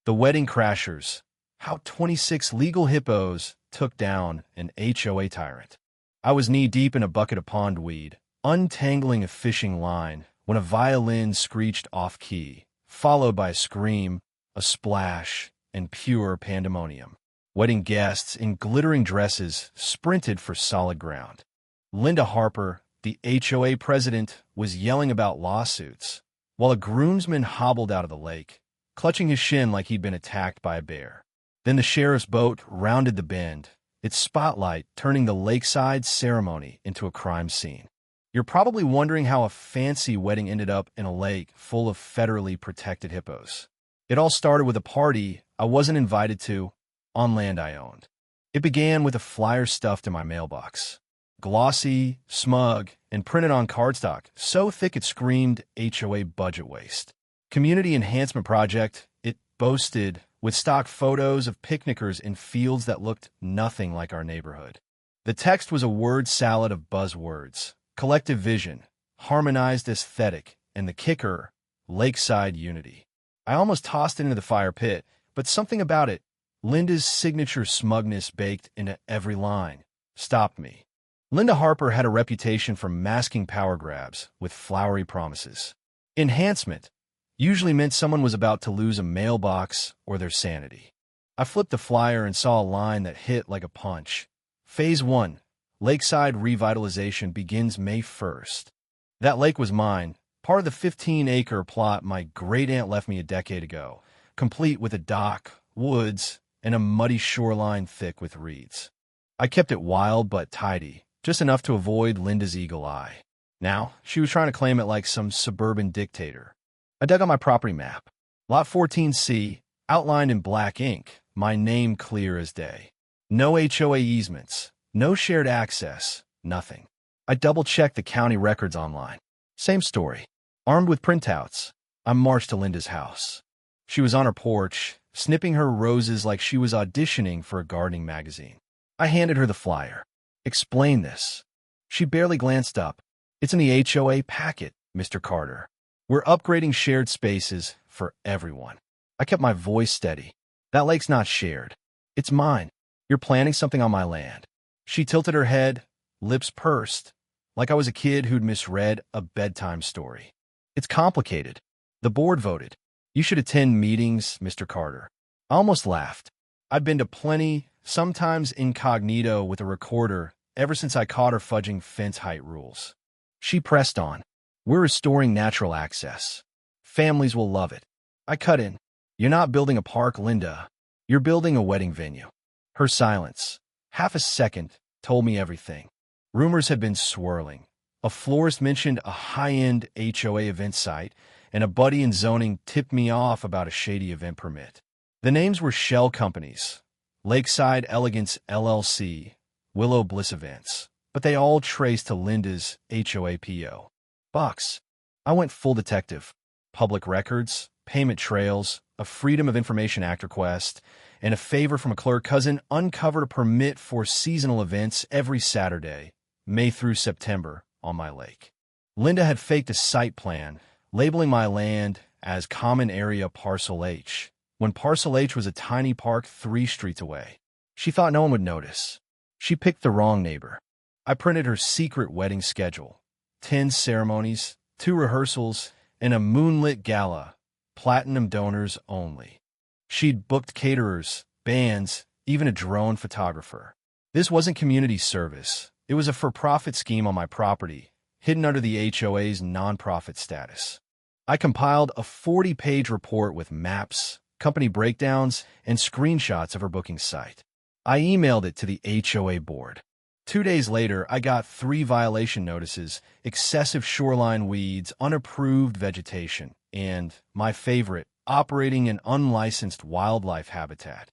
The Wedding Crashers. How 26 legal hippos took down an HOA tyrant. I was knee-deep in a bucket of pondweed, untangling a fishing line, when a violin screeched off-key, followed by a scream, a splash, and pure pandemonium. Wedding guests in glittering dresses sprinted for solid ground. Linda Harper, the HOA president, was yelling about lawsuits, while a groomsman hobbled out of the lake, clutching his shin like he'd been attacked by a bear. Then the sheriff's boat rounded the bend, its spotlight turning the lakeside ceremony into a crime scene. You're probably wondering how a fancy wedding ended up in a lake full of federally protected hippos. It all started with a party I wasn't invited to on land I owned. It began with a flyer stuffed in my mailbox. Glossy, smug, and printed on cardstock, so thick it screamed HOA budget waste. Community Enhancement Project, it boasted, with stock photos of picnickers in fields that looked nothing like our neighborhood. The text was a word salad of buzzwords: collective vision, harmonized aesthetic, and the kicker, lakeside unity. I almost tossed it into the fire pit, but something about it, Linda's signature smugness baked into every line, stopped me. Linda Harper had a reputation for masking power grabs with flowery promises. Enhancement usually meant someone was about to lose a mailbox or their sanity. I flipped the flyer and saw a line that hit like a punch. Phase 1, Lakeside Revitalization, begins May 1st. That lake was mine, part of the 15-acre plot my great-aunt left me a decade ago, complete with a dock, woods, and a muddy shoreline thick with reeds. I kept it wild but tidy, just enough to avoid Linda's eagle eye. Now, she was trying to claim it like some suburban dictator. I dug on my property map. Lot 14C, outlined in black ink, my name clear as day. No HOA easements, no shared access, nothing. I double-checked the county records online. Same story. Armed with printouts, I marched to Linda's house. She was on her porch, snipping her roses like she was auditioning for a gardening magazine. I handed her the flyer. Explain this. She barely glanced up. It's in the HOA packet, Mr. Carter. We're upgrading shared spaces for everyone. I kept my voice steady. That lake's not shared. It's mine. You're planning something on my land. She tilted her head, lips pursed, like I was a kid who'd misread a bedtime story. It's complicated. The board voted. You should attend meetings, Mr. Carter. I almost laughed. I'd been to plenty, sometimes incognito with a recorder, ever since I caught her fudging fence height rules. She pressed on. We're restoring natural access. Families will love it. I cut in. You're not building a park, Linda. You're building a wedding venue. Her silence, half a second, told me everything. Rumors had been swirling. A florist mentioned a high-end HOA event site, and a buddy in zoning tipped me off about a shady event permit. The names were shell companies: Lakeside Elegance LLC, Willow Bliss Events, but they all traced to Linda's HOA PO. Box. I went full detective. Public records, payment trails, a Freedom of Information Act request, and a favor from a clerk cousin uncovered a permit for seasonal events every Saturday, May through September, on my lake. Linda had faked a site plan, labeling my land as Common Area Parcel H, when Parcel H was a tiny park 3 streets away. She thought no one would notice. She picked the wrong neighbor. I printed her secret wedding schedule: 10 ceremonies, 2 rehearsals, and a moonlit gala, platinum donors only. She'd booked caterers, bands, even a drone photographer. This wasn't community service. It was a for-profit scheme on my property, hidden under the HOA's nonprofit status. I compiled a 40-page report with maps, company breakdowns, and screenshots of her booking site. I emailed it to the HOA board. 2 days later, I got 3 violation notices: excessive shoreline weeds, unapproved vegetation, and, my favorite, operating an unlicensed wildlife habitat.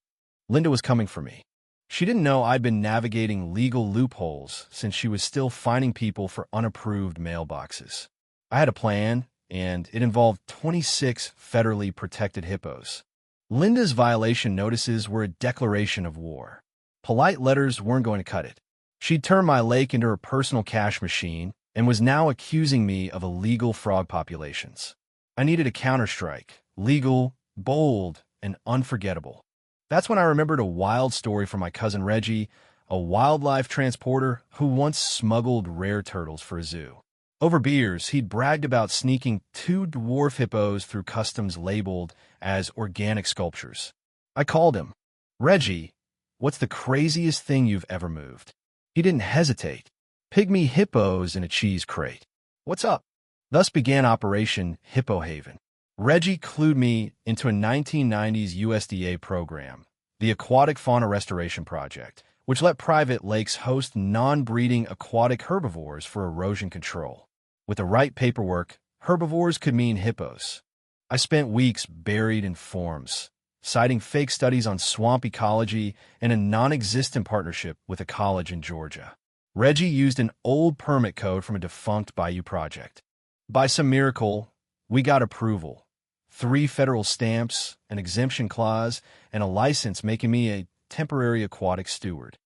Linda was coming for me. She didn't know I'd been navigating legal loopholes since she was still fining people for unapproved mailboxes. I had a plan, and it involved 26 federally protected hippos. Linda's violation notices were a declaration of war. Polite letters weren't going to cut it. She'd turned my lake into her personal cash machine and was now accusing me of illegal frog populations. I needed a counterstrike: legal, bold, and unforgettable. That's when I remembered a wild story from my cousin Reggie, a wildlife transporter who once smuggled rare turtles for a zoo. Over beers, he'd bragged about sneaking 2 dwarf hippos through customs labeled as organic sculptures. I called him. Reggie, what's the craziest thing you've ever moved? He didn't hesitate. Pygmy hippos in a cheese crate. What's up? Thus began Operation Hippo Haven. Reggie clued me into a 1990s USDA program, the Aquatic Fauna Restoration Project, which let private lakes host non-breeding aquatic herbivores for erosion control. With the right paperwork, herbivores could mean hippos. I spent weeks buried in forms, citing fake studies on swamp ecology and a non-existent partnership with a college in Georgia. Reggie used an old permit code from a defunct Bayou project. By some miracle, we got approval. 3 federal stamps, an exemption clause, and a license making me a temporary aquatic steward.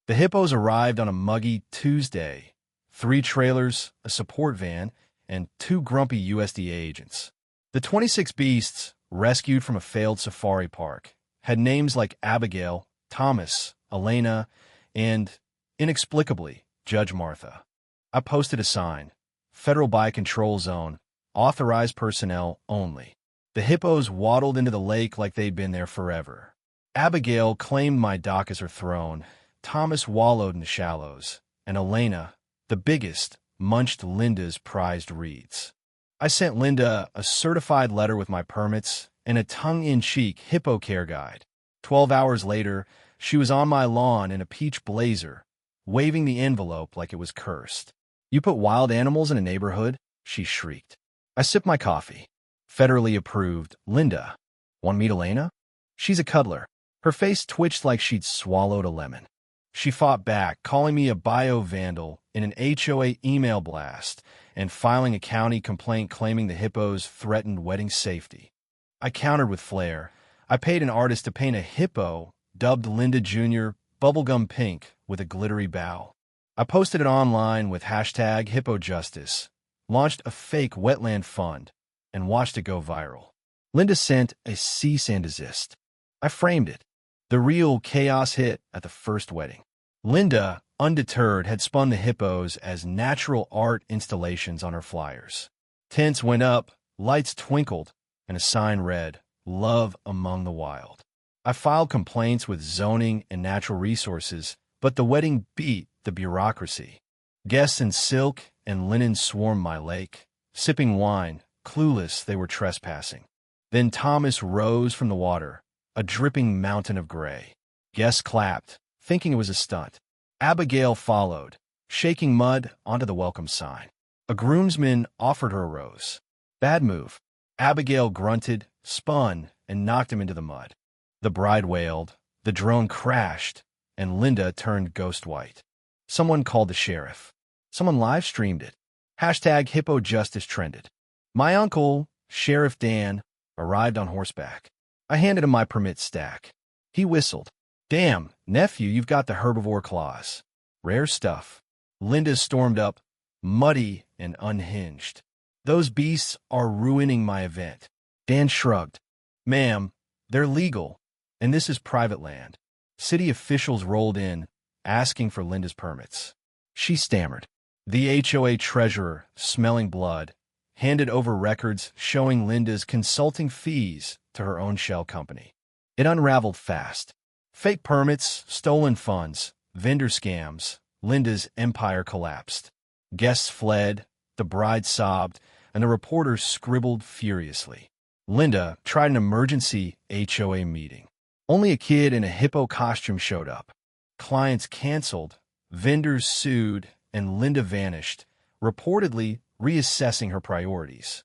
The hippos arrived on a muggy Tuesday. 3 trailers, a support van, and 2 grumpy USDA agents. The 26 beasts, rescued from a failed safari park, had names like Abigail, Thomas, Elena, and, inexplicably, Judge Martha. I posted a sign, Federal Biocontrol Zone, authorized personnel only. The hippos waddled into the lake like they'd been there forever. Abigail claimed my dock as her throne, Thomas wallowed in the shallows, and Elena, the biggest, munched Linda's prized reeds. I sent Linda a certified letter with my permits and a tongue-in-cheek hippo care guide. 12 hours later, she was on my lawn in a peach blazer, waving the envelope like it was cursed. "You put wild animals in a neighborhood?" she shrieked. I sipped my coffee. Federally approved, Linda. Want to meet Elena? She's a cuddler. Her face twitched like she'd swallowed a lemon. She fought back, calling me a bio-vandal in an HOA email blast and filing a county complaint claiming the hippos threatened wedding safety. I countered with flair. I paid an artist to paint a hippo, dubbed Linda Jr. bubblegum pink, with a glittery bow. I posted it online with hashtag HippoJustice, launched a fake wetland fund, and watched it go viral. Linda sent a cease and desist. I framed it. The real chaos hit at the first wedding. Linda, undeterred, had spun the hippos as natural art installations on her flyers. Tents went up, lights twinkled, and a sign read, "Love Among the Wild." I filed complaints with zoning and natural resources, but the wedding beat the bureaucracy. Guests in silk and linen swarmed my lake, sipping wine, clueless they were trespassing. Then Thomas rose from the water, a dripping mountain of gray. Guests clapped, thinking it was a stunt. Abigail followed, shaking mud onto the welcome sign. A groomsman offered her a rose. Bad move. Abigail grunted, spun, and knocked him into the mud. The bride wailed, the drone crashed, and Linda turned ghost white. Someone called the sheriff. Someone live-streamed it. Hashtag HippoJustice trended. My uncle, Sheriff Dan, arrived on horseback. I handed him my permit stack. He whistled. "Damn, nephew, you've got the herbivore claws. Rare stuff." Linda stormed up, muddy and unhinged. "Those beasts are ruining my event." Dan shrugged. "Ma'am, they're legal, and this is private land." City officials rolled in, asking for Linda's permits. She stammered. The HOA treasurer, smelling blood, handed over records showing Linda's consulting fees to her own shell company. It unraveled fast. Fake permits, stolen funds, vendor scams. Linda's empire collapsed. Guests fled, the bride sobbed, and the reporters scribbled furiously. Linda tried an emergency HOA meeting. Only a kid in a hippo costume showed up. Clients canceled, vendors sued, and Linda vanished, reportedly reassessing her priorities.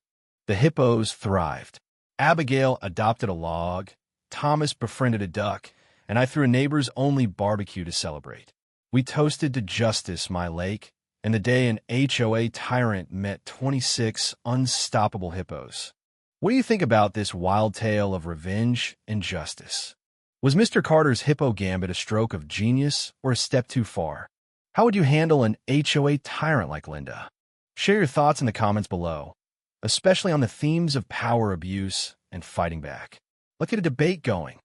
The hippos thrived. Abigail adopted a log, Thomas befriended a duck, and I threw a neighbor's only barbecue to celebrate. We toasted to justice, my lake, and the day an HOA tyrant met 26 unstoppable hippos. What do you think about this wild tale of revenge and justice? Was Mr. Carter's hippo gambit a stroke of genius or a step too far? How would you handle an HOA tyrant like Linda? Share your thoughts in the comments below, especially on the themes of power abuse and fighting back. Let's get a debate going.